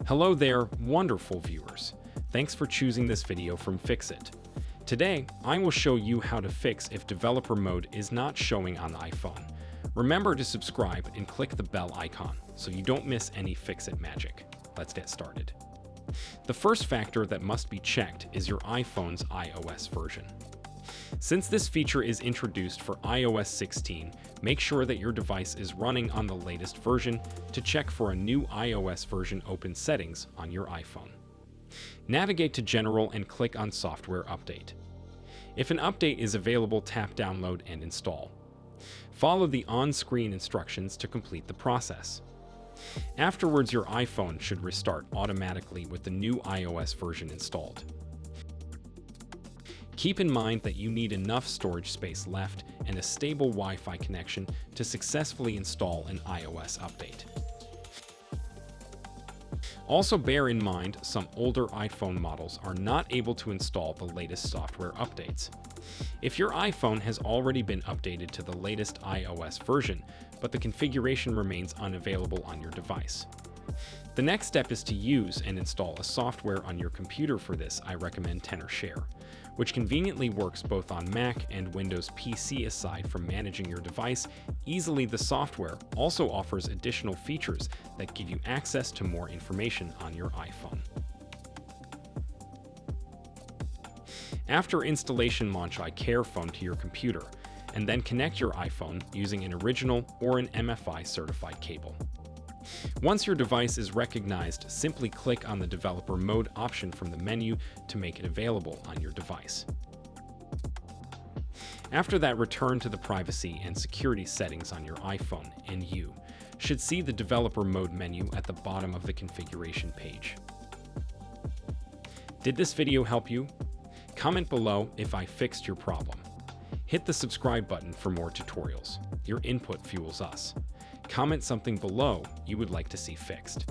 Hello there, wonderful viewers. Thanks for choosing this video from Fixit. Today, I will show you how to fix if developer mode is not showing on the iPhone. Remember to subscribe and click the bell icon so you don't miss any Fixit magic. Let's get started. The first factor that must be checked is your iPhone's iOS version. Since this feature is introduced for iOS 16, make sure that your device is running on the latest version to check for a new iOS version open settings on your iPhone. Navigate to General and click on Software Update. If an update is available, tap Download and Install. Follow the on-screen instructions to complete the process. Afterwards, your iPhone should restart automatically with the new iOS version installed. Keep in mind that you need enough storage space left and a stable Wi-Fi connection to successfully install an iOS update. Also bear in mind some older iPhone models are not able to install the latest software updates. If your iPhone has already been updated to the latest iOS version, but the configuration remains unavailable on your device. The next step is to use and install a software on your computer. For this, I recommend TenorShare, which conveniently works both on Mac and Windows PC. Aside from managing your device easily, the software also offers additional features that give you access to more information on your iPhone. After installation, launch iCare to your computer, and then connect your iPhone using an original or an MFI certified cable. Once your device is recognized, simply click on the developer mode option from the menu to make it available on your device. After that, return to the privacy and security settings on your iPhone, and you should see the developer mode menu at the bottom of the configuration page. Did this video help you? Comment below if I fixed your problem. Hit the subscribe button for more tutorials. Your input fuels us. Comment something below you would like to see fixed.